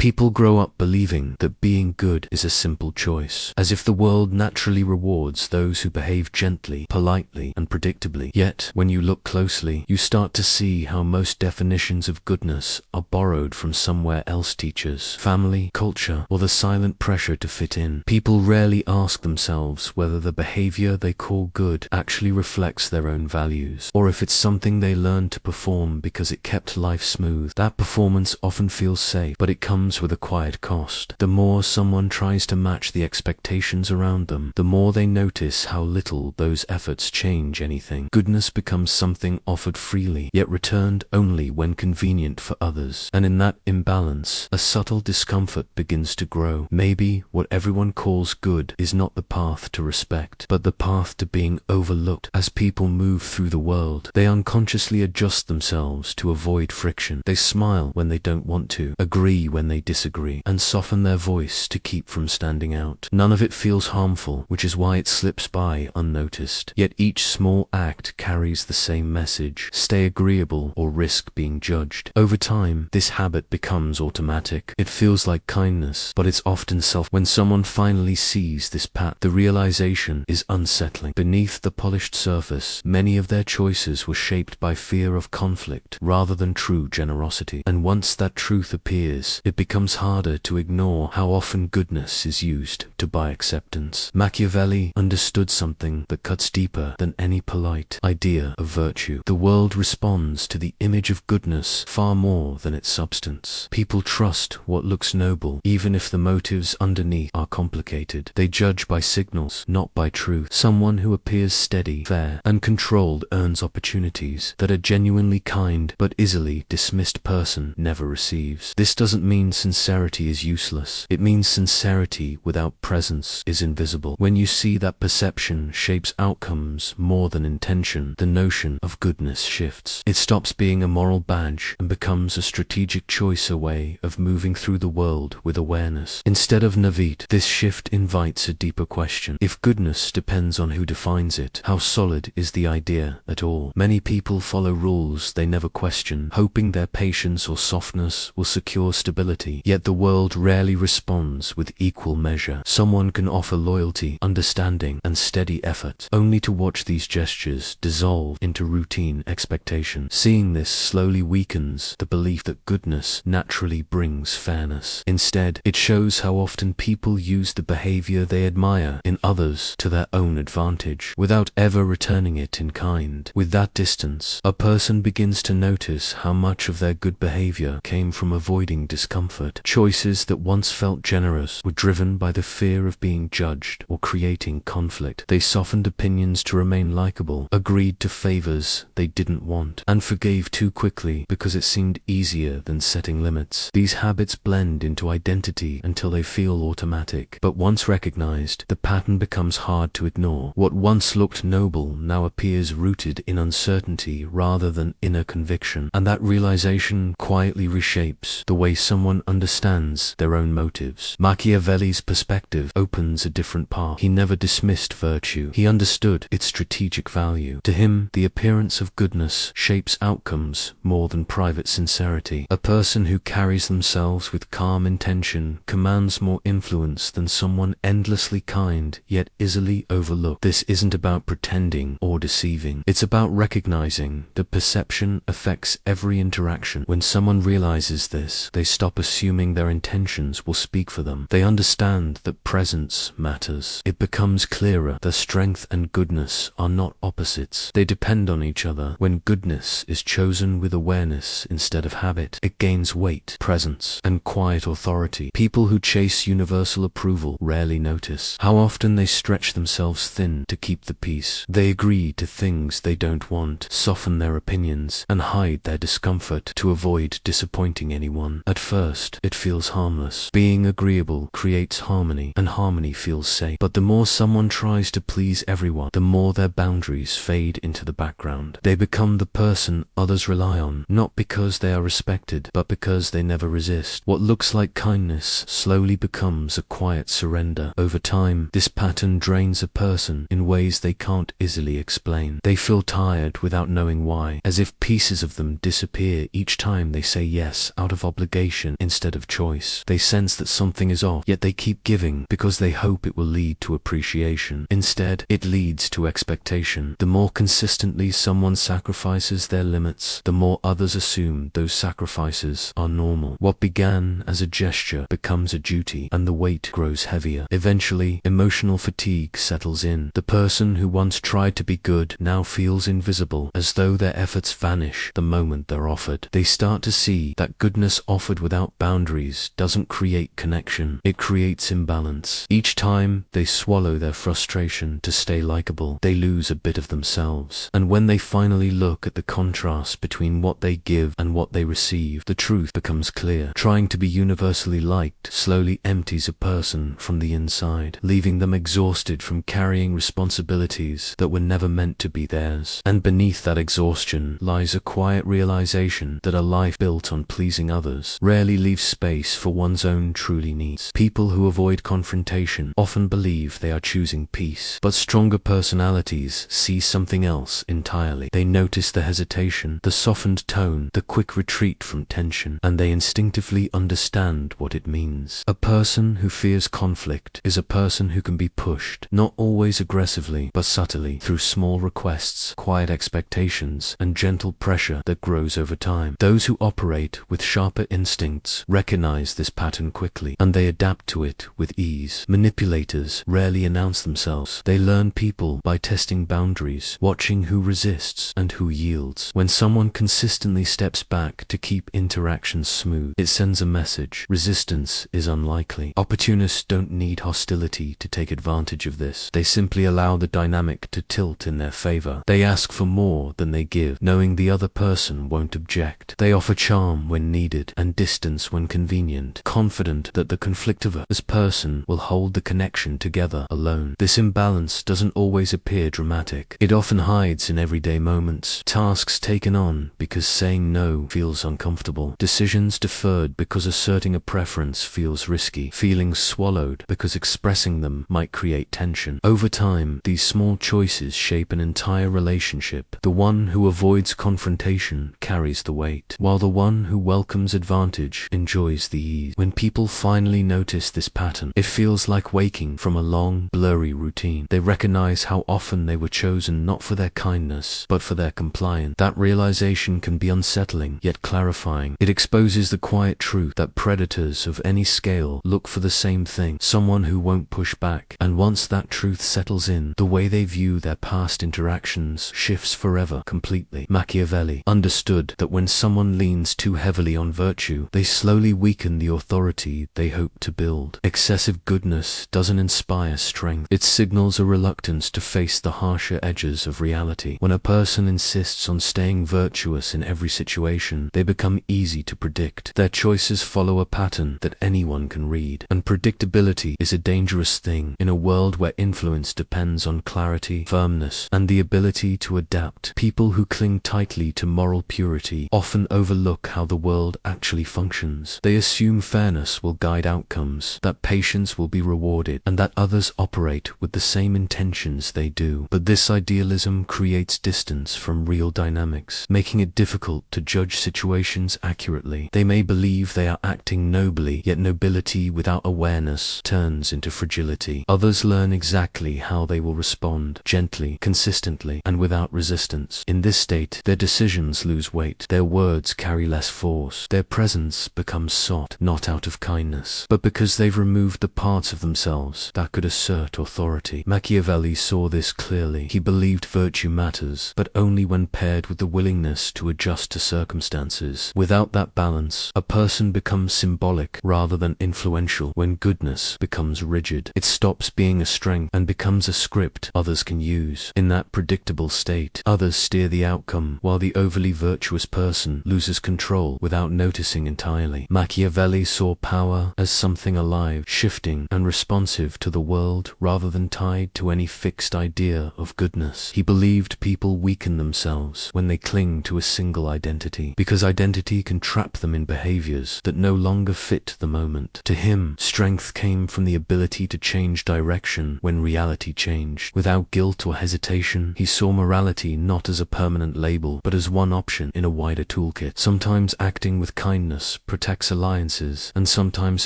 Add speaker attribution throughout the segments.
Speaker 1: People grow up believing that being good is a simple choice, as if the world naturally rewards those who behave gently, politely, and predictably. Yet, when you look closely, you start to see how most definitions of goodness are borrowed from somewhere else: teachers, family, culture, or the silent pressure to fit in. People rarely ask themselves whether the behavior they call good actually reflects their own values, or if it's something they learned to perform because it kept life smooth. That performance often feels safe, but it comes with a quiet cost. The more someone tries to match the expectations around them, the more they notice how little those efforts change anything. Goodness becomes something offered freely, yet returned only when convenient for others. And in that imbalance, a subtle discomfort begins to grow. Maybe what everyone calls good is not the path to respect, but the path to being overlooked. As people move through the world, they unconsciously adjust themselves to avoid friction. They smile when they don't want to, agree when they disagree, and soften their voice to keep from standing out. None of it feels harmful, which is why it slips by unnoticed. Yet each small act carries the same message: stay agreeable or risk being judged. Over time, this habit becomes automatic. It feels like kindness, but it's often When someone finally sees this pattern, the realization is unsettling. Beneath the polished surface, many of their choices were shaped by fear of conflict rather than true generosity. And once that truth appears, it becomes harder to ignore how often goodness is used to buy acceptance. Machiavelli understood something that cuts deeper than any polite idea of virtue. The world responds to the image of goodness far more than its substance. People trust what looks noble, even if the motives underneath are complicated. They judge by signals, not by truth. Someone who appears steady, fair, and controlled earns opportunities that a genuinely kind but easily dismissed person never receives. This doesn't mean sincerity is useless. It means sincerity without presence is invisible. When you see that perception shapes outcomes more than intention, the notion of goodness shifts. It stops being a moral badge and becomes a strategic choice, a way of moving through the world with awareness. Instead of Navit, this shift invites a deeper question. If goodness depends on who defines it, how solid is the idea at all? Many people follow rules they never question, hoping their patience or softness will secure stability. Yet the world rarely responds with equal measure. Someone can offer loyalty, understanding, and steady effort, only to watch these gestures dissolve into routine expectation. Seeing this slowly weakens the belief that goodness naturally brings fairness. Instead, it shows how often people use the behavior they admire in others to their own advantage, without ever returning it in kind. With that distance, a person begins to notice how much of their good behavior came from avoiding discomfort. Choices that once felt generous were driven by the fear of being judged or creating conflict. They softened opinions to remain likable, agreed to favors they didn't want, and forgave too quickly because it seemed easier than setting limits. These habits blend into identity until they feel automatic, but once recognized, the pattern becomes hard to ignore. What once looked noble now appears rooted in uncertainty rather than inner conviction, and that realization quietly reshapes the way someone understands their own motives. Machiavelli's perspective opens a different path. He never dismissed virtue. He understood its strategic value. To him, the appearance of goodness shapes outcomes more than private sincerity. A person who carries themselves with calm intention commands more influence than someone endlessly kind yet easily overlooked. This isn't about pretending or deceiving. It's about recognizing that perception affects every interaction. When someone realizes this, they stop assuming their intentions will speak for them. They understand that presence matters. It becomes clearer that strength and goodness are not opposites. They depend on each other. When goodness is chosen with awareness instead of habit, it gains weight, presence, and quiet authority. People who chase universal approval rarely notice how often they stretch themselves thin to keep the peace. They agree to things they don't want, soften their opinions, and hide their discomfort to avoid disappointing anyone. At first, it feels harmless. Being agreeable creates harmony, and harmony feels safe. But the more someone tries to please everyone, the more their boundaries fade into the background. They become the person others rely on, not because they are respected, but because they never resist. What looks like kindness slowly becomes a quiet surrender. Over time, this pattern drains a person in ways they can't easily explain. They feel tired without knowing why, as if pieces of them disappear each time they say yes out of obligation instead instead of choice. They sense that something is off, yet they keep giving because they hope it will lead to appreciation. Instead, it leads to expectation. The more consistently someone sacrifices their limits, the more others assume those sacrifices are normal. What began as a gesture becomes a duty, and the weight grows heavier. Eventually, emotional fatigue settles in. The person who once tried to be good now feels invisible, as though their efforts vanish the moment they're offered. They start to see that goodness offered without boundaries doesn't create connection, it creates imbalance. Each time they swallow their frustration to stay likable, they lose a bit of themselves. And when they finally look at the contrast between what they give and what they receive, the truth becomes clear. Trying to be universally liked slowly empties a person from the inside, leaving them exhausted from carrying responsibilities that were never meant to be theirs. And beneath that exhaustion lies a quiet realization that a life built on pleasing others rarely leaves space for one's own truly needs. People who avoid confrontation often believe they are choosing peace, but stronger personalities see something else entirely. They notice the hesitation, the softened tone, the quick retreat from tension, and they instinctively understand what it means. A person who fears conflict is a person who can be pushed, not always aggressively, but subtly, through small requests, quiet expectations, and gentle pressure that grows over time. Those who operate with sharper instincts recognize this pattern quickly, and they adapt to it with ease. Manipulators rarely announce themselves. They learn people by testing boundaries, watching who resists and who yields. When someone consistently steps back to keep interactions smooth, it sends a message: resistance is unlikely. Opportunists don't need hostility to take advantage of this. They simply allow the dynamic to tilt in their favor. They ask for more than they give, knowing the other person won't object. They offer charm when needed and distance when convenient, confident that the conflictive person will hold the connection together alone. This imbalance doesn't always appear dramatic. It often hides in everyday moments. Tasks taken on because saying no feels uncomfortable. Decisions deferred because asserting a preference feels risky. Feelings swallowed because expressing them might create tension. Over time, these small choices shape an entire relationship. The one who avoids confrontation carries the weight, while the one who welcomes advantage enjoys the ease. When people finally notice this pattern, it feels like waking from a long, blurry routine. They recognize how often they were chosen not for their kindness, but for their compliance. That realization can be unsettling, yet clarifying. It exposes the quiet truth that predators of any scale look for the same thing: someone who won't push back. And once that truth settles in, the way they view their past interactions shifts forever, completely. Machiavelli understood that when someone leans too heavily on virtue, they slowly weaken the authority they hope to build. Excessive goodness doesn't inspire strength. It signals a reluctance to face the harsher edges of reality. When a person insists on staying virtuous in every situation, they become easy to predict. Their choices follow a pattern that anyone can read. And predictability is a dangerous thing in a world where influence depends on clarity, firmness, and the ability to adapt. People who cling tightly to moral purity often overlook how the world actually functions. They assume fairness will guide outcomes, that patience will be rewarded, and that others operate with the same intentions they do. But this idealism creates distance from real dynamics, making it difficult to judge situations accurately. They may believe they are acting nobly, yet nobility without awareness turns into fragility. Others learn exactly how they will respond, gently, consistently, and without resistance. In this state, their decisions lose weight, their words carry less force, their presence becomes soft, not out of kindness, but because they've removed the parts of themselves that could assert authority. Machiavelli saw this clearly. He believed virtue matters, but only when paired with the willingness to adjust to circumstances. Without that balance, a person becomes symbolic rather than influential. When goodness becomes rigid, it stops being a strength and becomes a script others can use. In that predictable state, others steer the outcome, while the overly virtuous person loses control without noticing entirely. Machiavelli saw power as something alive, shifting, and responsive to the world rather than tied to any fixed idea of goodness. He believed people weaken themselves when they cling to a single identity, because identity can trap them in behaviors that no longer fit the moment. To him, strength came from the ability to change direction when reality changed. Without guilt or hesitation, he saw morality not as a permanent label, but as one option in a wider toolkit. Sometimes acting with kindness protects alliances, and sometimes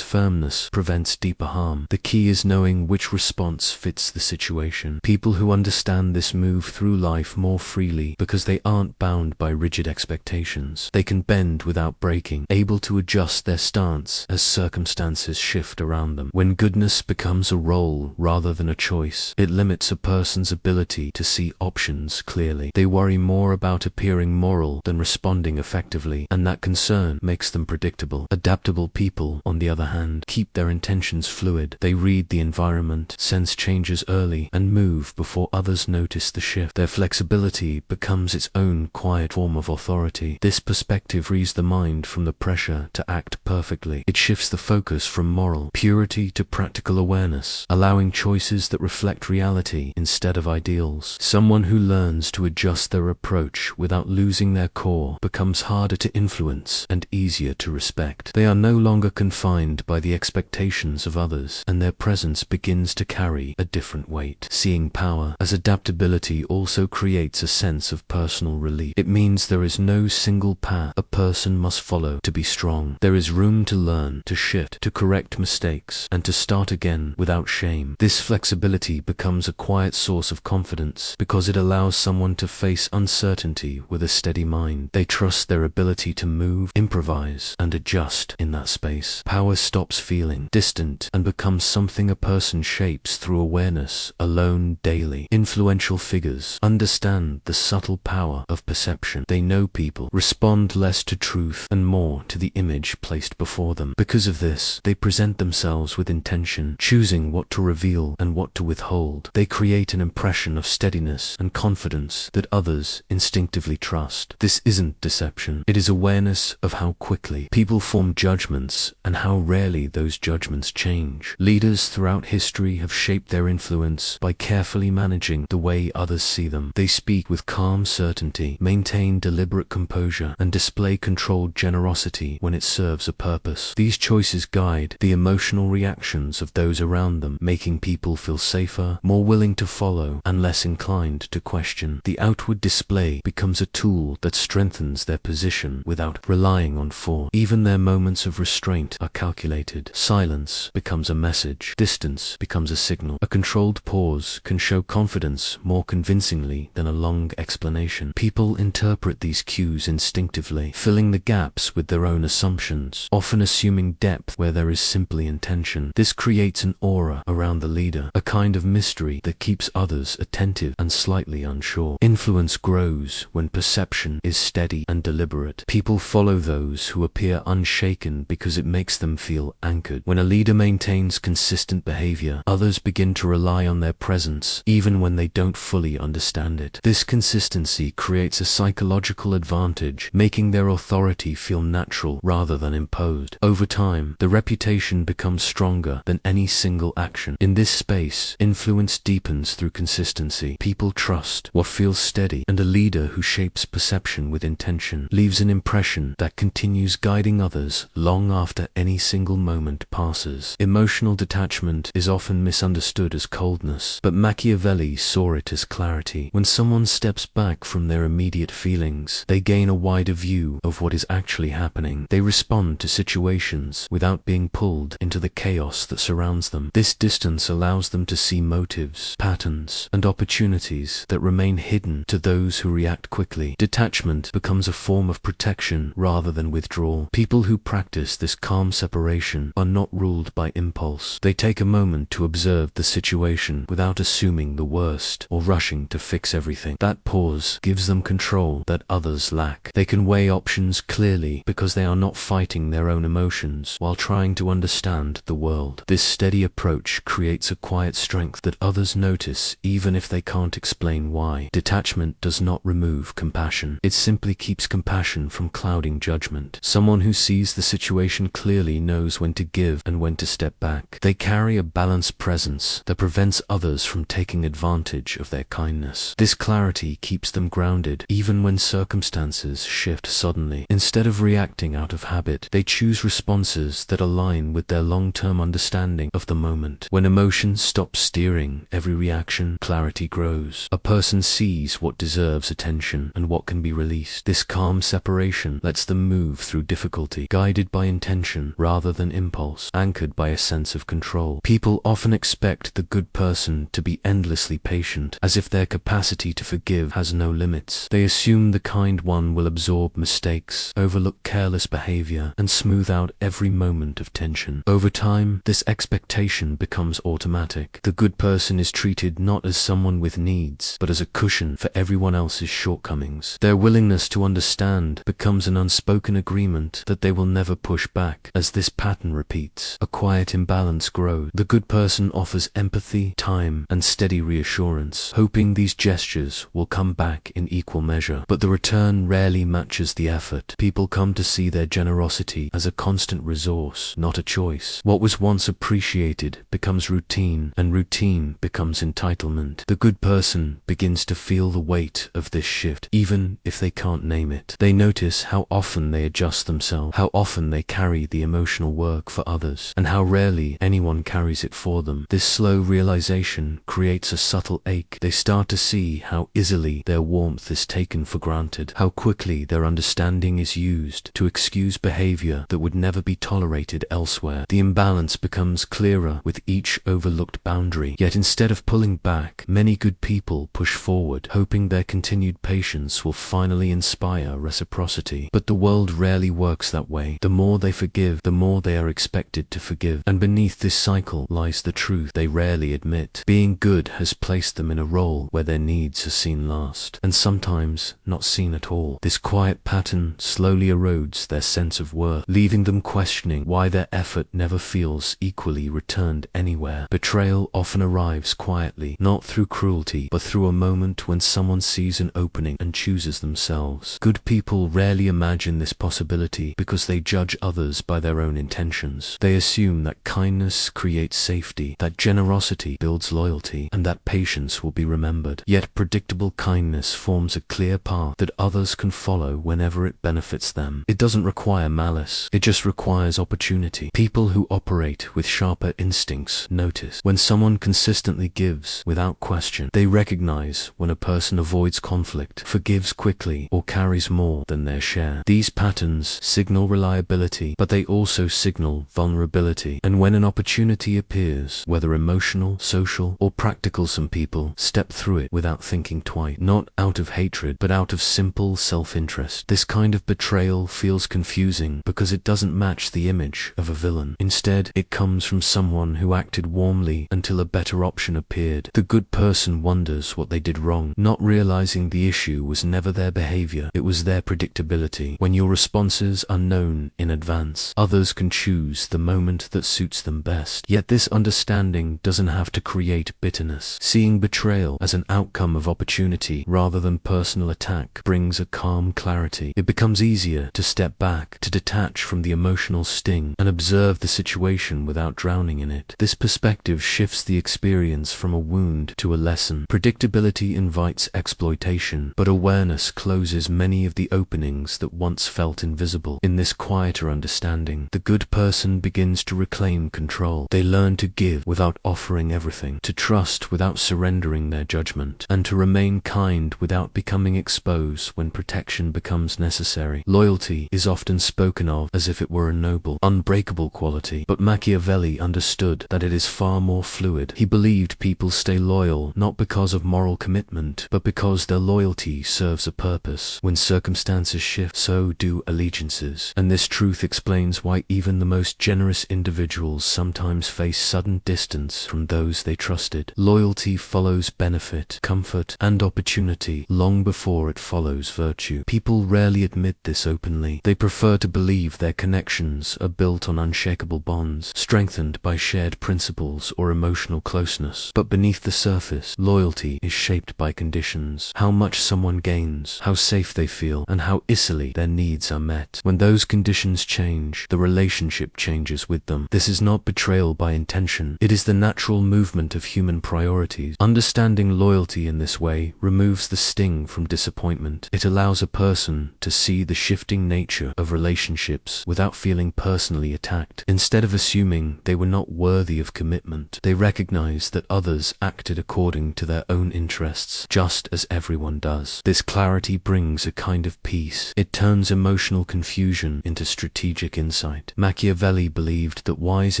Speaker 1: firmness prevents deeper harm. The key is knowing which response fits the situation. People who understand this move through life more freely because they aren't bound by rigid expectations. They can bend without breaking, able to adjust their stance as circumstances shift around them. When goodness becomes a role rather than a choice, it limits a person's ability to see options clearly. They worry more about appearing moral than responding effectively, and that concern makes them predictable. Adaptable people, on the other hand, keep their intentions fluid. They read the environment, sense changes early, and move before others notice the shift. Their flexibility becomes its own quiet form of authority. This perspective frees the mind from the pressure to act perfectly. It shifts the focus from moral purity to practical awareness, allowing choices that reflect reality instead of ideals. Someone who learns to adjust their approach without losing their core becomes harder to influence and easier to respect. They are no longer confined by the expectations of others, and their presence begins to carry a different weight. Seeing power as adaptability also creates a sense of personal relief. It means there is no single path a person must follow to be strong. There is room to learn, to shift, to correct mistakes, and to start again without shame. This flexibility becomes a quiet source of confidence because it allows someone to face uncertainty with a steady mind. They trust their ability to move, improvise, and adjust in that space. Power stops feeling distant and becomes something a person shapes through awareness alone daily. Influential figures understand the subtle power of perception. They know people, respond less to truth and more to the image placed before them. Because of this, they present themselves with intention, choosing what to reveal and what to withhold. They create an impression of steadiness and confidence that others instinctively trust. This isn't deception. It is awareness of how quickly people form judgments and how rarely those judgments change. Leaders throughout history have shaped their influence by carefully managing the way others see them. They speak with calm certainty, maintain deliberate composure, and display controlled generosity when it serves a purpose. These choices guide the emotional reactions of those around them, making people feel safer, more willing to follow, and less inclined to question. The outward display becomes a tool that strengthens their position without relying on force. Even their moments of restraint are calculated. Silence becomes a message. Distance becomes a signal. A controlled pause can show confidence more convincingly than a long explanation. People interpret these cues instinctively, filling the gaps with their own assumptions, often assuming depth where there is simply intention. This creates an aura around the leader, a kind of mystery that keeps others attentive and slightly unsure. Influence grows when perception is steady and deliberate. People follow those who appear unshaken because it makes them feel anchored. When a leader maintains consistent behavior, others begin to rely on their presence even when they don't fully understand it. This consistency creates a psychological advantage, making their authority feel natural rather than imposed. Over time, the reputation becomes stronger than any single action. In this space, influence deepens through consistency. People trust what feels steady, and a leader who shapes perception with intention leaves an impression that continues guiding others long after any single moment passes. Emotional detachment is often misunderstood as coldness, but Machiavelli saw it as clarity. When someone steps back from their immediate feelings, they gain a wider view of what is actually happening. They respond to situations without being pulled into the chaos that surrounds them. This distance allows them to see motives, patterns, and opportunities that remain hidden to those who react quickly. Detachment becomes a form of protection rather than withdrawal. People who practice this calm separation are not ruled by impulse. They take a moment to observe the situation without assuming the worst or rushing to fix everything. That pause gives them control that others lack. They can weigh options clearly because they are not fighting their own emotions while trying to understand the world. This steady approach creates a quiet strength that others notice even if they can't explain why. Detachment does not remove compassion. It simply keeps compassion from clouding judgment. Someone who sees the situation clearly knows when to give and when to step back. They carry a balanced presence that prevents others from taking advantage of their kindness. This clarity keeps them grounded even when circumstances shift suddenly. Instead of reacting out of habit, they choose responses that align with their long-term understanding of the moment. When emotions stop steering every reaction, clarity grows. A person sees what deserves attention and what can be released. This calm separation lets them move through difficulty loyalty, guided by intention rather than impulse, anchored by a sense of control. People often expect the good person to be endlessly patient, as if their capacity to forgive has no limits. They assume the kind one will absorb mistakes, overlook careless behavior, and smooth out every moment of tension. Over time, this expectation becomes automatic. The good person is treated not as someone with needs, but as a cushion for everyone else's shortcomings. Their willingness to understand becomes an unspoken agreement that they will never push back. As this pattern repeats, a quiet imbalance grows. The good person offers empathy, time, and steady reassurance, hoping these gestures will come back in equal measure. But the return rarely matches the effort. People come to see their generosity as a constant resource, not a choice. What was once appreciated becomes routine, and routine becomes entitlement. The good person begins to feel the weight of this shift, even if they can't name it. They notice how often they adjust themselves, how often they carry the emotional work for others, and how rarely anyone carries it for them. This slow realization creates a subtle ache. They start to see how easily their warmth is taken for granted, how quickly their understanding is used to excuse behavior that would never be tolerated elsewhere. The imbalance becomes clearer with each overlooked boundary. Yet instead of pulling back, many good people push forward, hoping their continued patience will finally inspire reciprocity. But the world rarely works that way. The more they forgive, the more they are expected to forgive. And beneath this cycle lies the truth they rarely admit. Being good has placed them in a role where their needs are seen last, and sometimes not seen at all. This quiet pattern slowly erodes their sense of worth, leaving them questioning why their effort never feels equally returned anywhere. Betrayal often arrives quietly, not through cruelty, but through a moment when someone sees an opening and chooses themselves. Good people rarely imagine this possibility because they judge others by their own intentions. They assume that kindness creates safety, that generosity builds loyalty, and that patience will be remembered. Yet predictable kindness forms a clear path that others can follow whenever it benefits them. It doesn't require malice, it just requires opportunity. People who operate with sharper instincts notice when someone consistently gives without question. They recognize when a person avoids conflict, forgives quickly, or carries more than their share. These patterns signal reliability, but they also signal vulnerability. And when an opportunity appears, whether emotional, social, or practical, some people step through it without thinking twice, not out of hatred, but out of simple self-interest. This kind of betrayal feels confusing because it doesn't match the image of a villain. Instead, it comes from someone who acted warmly until a better option appeared. The good person wonders what they did wrong, not realizing the issue was never their behavior, it was their predictability. When your responses are known in advance, others can choose the moment that suits them best. Yet this understanding doesn't have to create bitterness. Seeing betrayal as an outcome of opportunity rather than personal attack brings a calm clarity. It becomes easier to step back, to detach from the emotional sting, and observe the situation without drowning in it. This perspective shifts the experience from a wound to a lesson. Predictability invites exploitation, but awareness closes many of the openings that once felt invisible. In this quieter understanding, the good person begins to reclaim control. They learn to give without offering everything, to trust without surrendering their judgment, and to remain kind without becoming exposed when protection becomes necessary. Loyalty is often spoken of as if it were a noble, unbreakable quality, but Machiavelli understood that it is far more fluid. He believed people stay loyal not because of moral commitment, but because their loyalty serves a purpose. When circumstances shift, so do allegiances. And this truth explains why even the most generous individuals sometimes face sudden distance from those they trusted. Loyalty follows benefit, comfort, and opportunity long before it follows virtue. People rarely admit this openly. They prefer to believe their connections are built on unshakable bonds, strengthened by shared principles or emotional closeness. But beneath the surface, loyalty is shaped by conditions. How much someone gains, how safe they feel, and how easily their needs are met. When those conditions change, the relationship changes with them. This is not betrayal by intention. It is the natural movement of human priorities. Understanding loyalty in this way removes the sting from disappointment. It allows a person to see the shifting nature of relationships without feeling personally attacked. Instead of assuming they were not worthy of commitment, they recognize that others acted according to their own interests, just as everyone does. This clarity brings a kind of peace. It turns emotional confusion confusion into strategic insight. Machiavelli believed that wise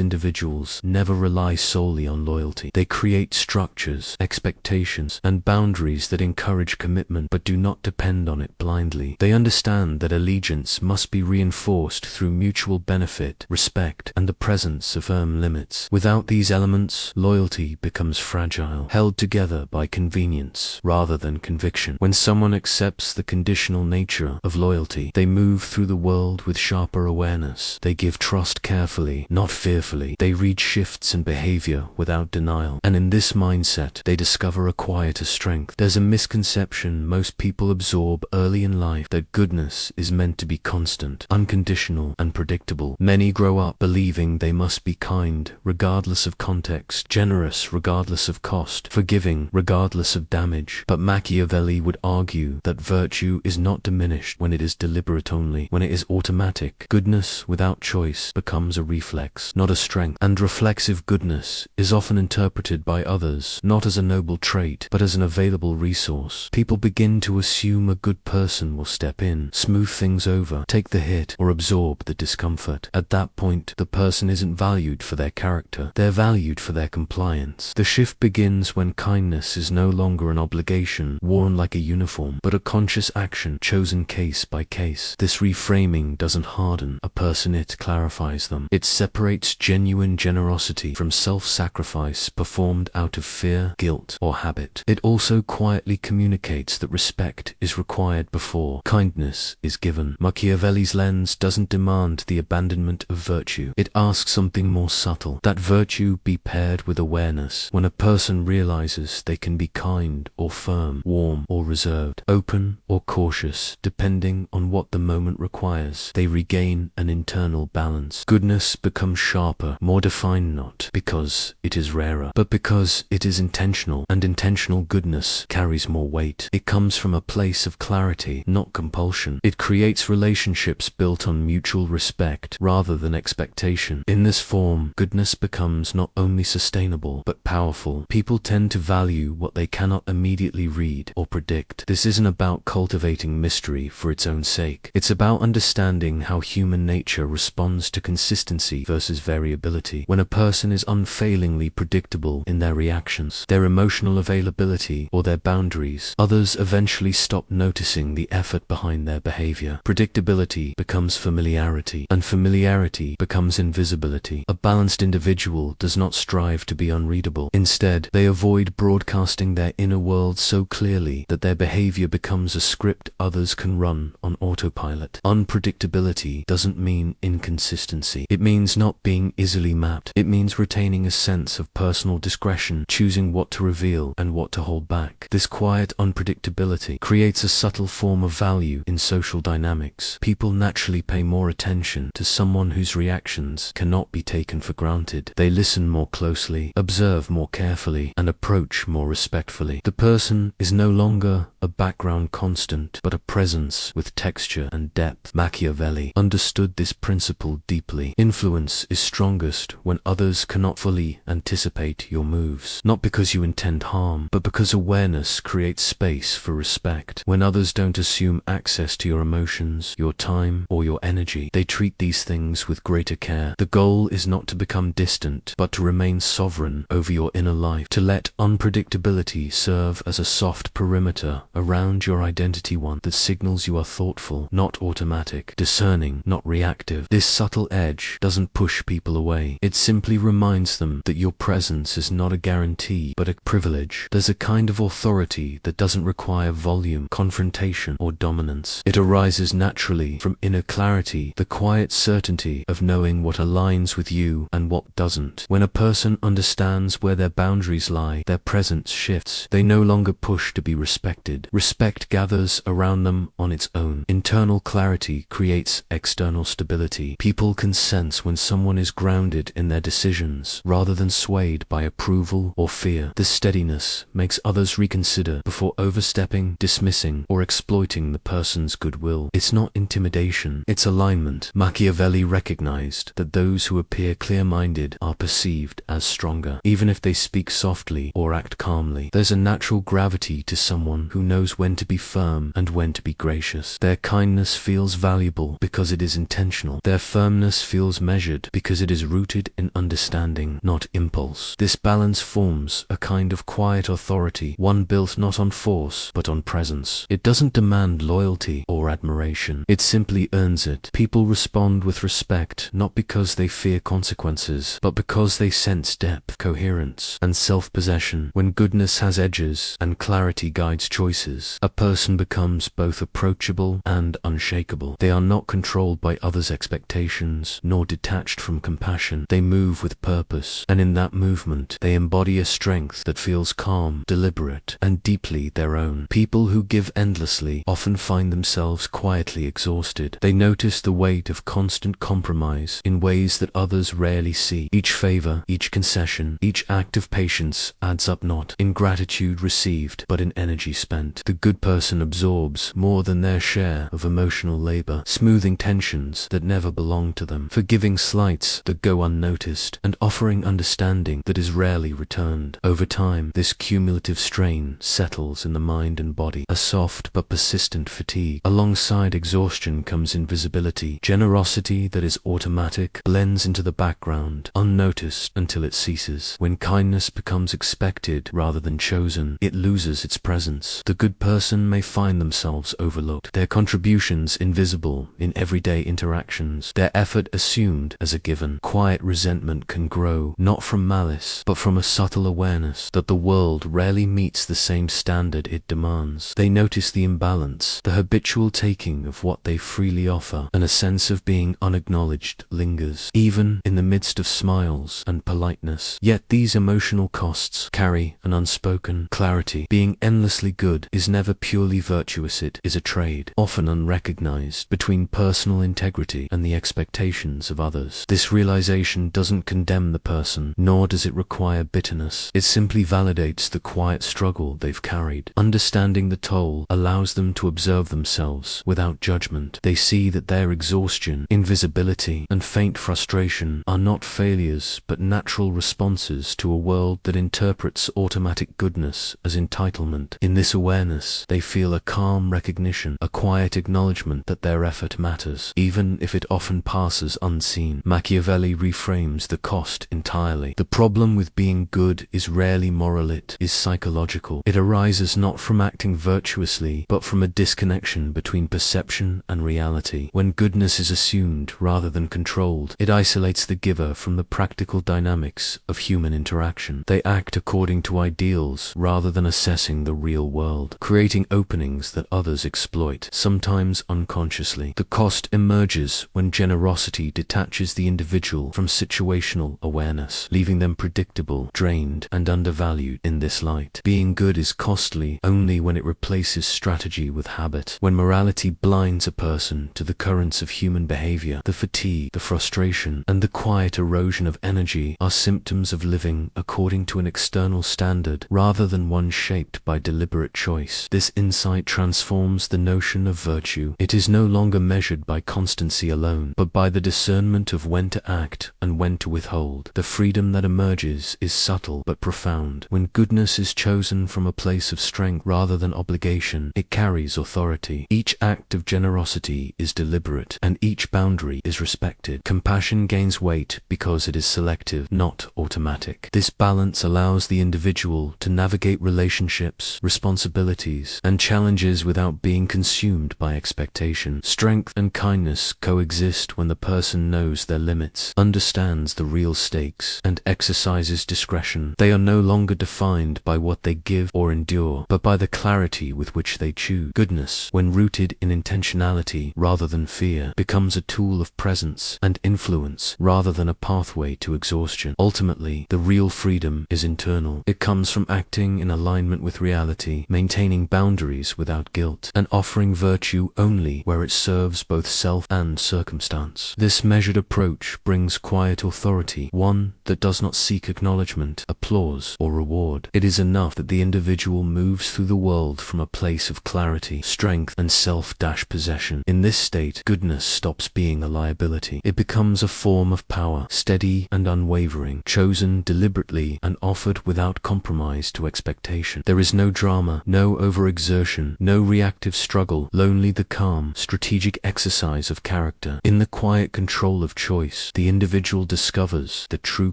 Speaker 1: individuals never rely solely on loyalty. They create structures, expectations, and boundaries that encourage commitment but do not depend on it blindly. They understand that allegiance must be reinforced through mutual benefit, respect, and the presence of firm limits. Without these elements, loyalty becomes fragile, held together by convenience rather than conviction. When someone accepts the conditional nature of loyalty, they move through the world with sharper awareness. They give trust carefully, not fearfully. They read shifts in behavior without denial. And in this mindset, they discover a quieter strength. There's a misconception most people absorb early in life that goodness is meant to be constant, unconditional, and predictable. Many grow up believing they must be kind regardless of context, generous regardless of cost, forgiving regardless of damage. But Machiavelli would argue that virtue is not diminished when it is deliberate only, when it is automatic. Goodness without choice becomes a reflex, not a strength. And reflexive goodness is often interpreted by others not as a noble trait, but as an available resource. People begin to assume a good person will step in, smooth things over, take the hit, or absorb the discomfort. At that point, the person isn't valued for their character, they're valued for their compliance. The shift begins when kindness is no longer an obligation worn like a uniform, but a conscious action chosen case by case. This reframing doesn't harden a person, it clarifies them. It separates genuine generosity from self-sacrifice performed out of fear, guilt, or habit. It also quietly communicates that respect is required before kindness is given. Machiavelli's lens doesn't demand the abandonment of virtue. It asks something more subtle, that virtue be paired with awareness. When a person realizes they can be kind or firm, warm or reserved, open or cautious, depending on what the moment requires, they regain an internal balance. Goodness becomes sharper, more defined, not because it is rarer, but because it is intentional, and intentional goodness carries more weight. It comes from a place of clarity, not compulsion. It creates relationships built on mutual respect rather than expectation. In this form, goodness becomes not only sustainable, but powerful. People tend to value what they cannot immediately read or predict. This isn't about cultivating mystery for its own sake. It's about understanding how human nature responds to consistency versus variability. When a person is unfailingly predictable in their reactions, their emotional availability, or their boundaries, others eventually stop noticing the effort behind their behavior. Predictability becomes familiarity, and familiarity becomes invisibility. A balanced individual does not strive to be unreadable. Instead, they avoid broadcasting their inner world so clearly that their behavior becomes a script others can run on autopilot. Unpredictability doesn't mean inconsistency. It means not being easily mapped. It means retaining a sense of personal discretion, choosing what to reveal and what to hold back. This quiet unpredictability creates a subtle form of value in social dynamics. People naturally pay more attention to someone whose reactions cannot be taken for granted. They listen more closely, observe more carefully, and approach more respectfully. The person is no longer a background constant, but a presence with texture and depth. Machiavelli understood this principle deeply. Influence is strongest when others cannot fully anticipate your moves, not because you intend harm, but because awareness creates space for respect. When others don't assume access to your emotions, your time, or your energy, they treat these things with greater care. The goal is not to become distant, but to remain sovereign over your inner life, to let unpredictability serve as a soft perimeter around your identity, one that signals you are thoughtful, not automatic, discerning, not reactive. This subtle edge doesn't push people away. It simply reminds them that your presence is not a guarantee, but a privilege. There's a kind of authority that doesn't require volume, confrontation, or dominance. It arises naturally from inner clarity, the quiet certainty of knowing what aligns with you and what doesn't. When a person understands where their boundaries lie, their presence shifts. They no longer push to be respected. Respect gathers around them on its own. Internal clarity creates external stability. People can sense when someone is grounded in their decisions rather than swayed by approval or fear. This steadiness makes others reconsider before overstepping, dismissing, or exploiting the person's goodwill. It's not intimidation, it's alignment. Machiavelli recognized that those who appear clear-minded are perceived as stronger, even if they speak softly or act calmly. There's a natural gravity to someone who knows when to be firm and when to be gracious. Their kindness feels valuable valuable because it is intentional. Their firmness feels measured because it is rooted in understanding, not impulse. This balance forms a kind of quiet authority, one built not on force, but on presence. It doesn't demand loyalty or admiration. It simply earns it. People respond with respect, not because they fear consequences, but because they sense depth, coherence, and self-possession. When goodness has edges and clarity guides choices, a person becomes both approachable and unshakable. They are not controlled by others' expectations, nor detached from compassion. They move with purpose, and in that movement, they embody a strength that feels calm, deliberate, and deeply their own. People who give endlessly often find themselves quietly exhausted. They notice the weight of constant compromise in ways that others rarely see. Each favor, each concession, each act of patience adds up not in gratitude received, but in energy spent. The good person absorbs more than their share of emotional labor, smoothing tensions that never belong to them, forgiving slights that go unnoticed, and offering understanding that is rarely returned. Over time, this cumulative strain settles in the mind and body, a soft but persistent fatigue. Alongside exhaustion comes invisibility. Generosity that is automatic blends into the background, unnoticed until it ceases. When kindness becomes expected rather than chosen, it loses its presence. The good person may find themselves overlooked, their contributions invisible in everyday interactions, their effort assumed as a given. Quiet resentment can grow, not from malice, but from a subtle awareness that the world rarely meets the same standard it demands. They notice the imbalance, the habitual taking of what they freely offer, and a sense of being unacknowledged lingers, even in the midst of smiles and politeness. Yet these emotional costs carry an unspoken clarity. Being endlessly good is never purely virtuous. It is a trade, often unrecognized, between personal integrity and the expectations of others. This realization doesn't condemn the person, nor does it require bitterness. It simply validates the quiet struggle they've carried. Understanding the toll allows them to observe themselves without judgment. They see that their exhaustion, invisibility, and faint frustration are not failures, but natural responses to a world that interprets automatic goodness as entitlement. In this awareness, they feel a calm recognition, a quiet acknowledgement that their effort matters, even if it often passes unseen. Machiavelli reframes the cost entirely. The problem with being good is rarely moral, it is psychological. It arises not from acting virtuously, but from a disconnection between perception and reality. When goodness is assumed rather than controlled, it isolates the giver from the practical dynamics of human interaction. They act according to ideals rather than assessing the real world, creating openings that others exploit, sometimes unconsciously. The cost emerges when generosity detaches the individual from situational awareness, leaving them predictable, drained, and undervalued. In this light, being good is costly only when it replaces strategy with habit. When morality blinds a person to the currents of human behavior, the fatigue, the frustration, and the quiet erosion of energy are symptoms of living according to an external standard rather than one shaped by deliberate choice. This insight transforms the notion of virtue. It is no longer measured by constancy alone, but by the discernment of when to act and when to withhold. The freedom that emerges is subtle but profound. When goodness is chosen from a place of strength rather than obligation, it carries authority. Each act of generosity is deliberate, and each boundary is respected. Compassion gains weight because it is selective, not automatic. This balance allows the individual to navigate relationships, responsibilities, and challenges without being consumed by expectation. Strength and kindness coexist when the person knows their limits, understands the real stakes, and exercises discretion. They are no longer defined by what they give or endure, but by the clarity with which they choose. Goodness, when rooted in intentionality rather than fear, becomes a tool of presence and influence rather than a pathway to exhaustion. Ultimately, the real freedom is internal. It comes from acting in alignment with reality, maintaining boundaries without guilt, and offering virtue only where it serves both self and circumstance. This measured approach brings quiet authority, one that does not seek acknowledgement, applause, or reward. It is enough that the individual moves through the world from a place of clarity, strength, and self-possession. In this state, goodness stops being a liability. It becomes a form of power, steady and unwavering, chosen deliberately and offered without compromise to expectation. There is no drama, no overexertion, no reactive struggle, only the calm, strategic strategic exercise of character. In the quiet control of choice, the individual discovers the true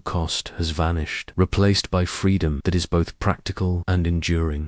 Speaker 1: cost has vanished, replaced by freedom that is both practical and enduring.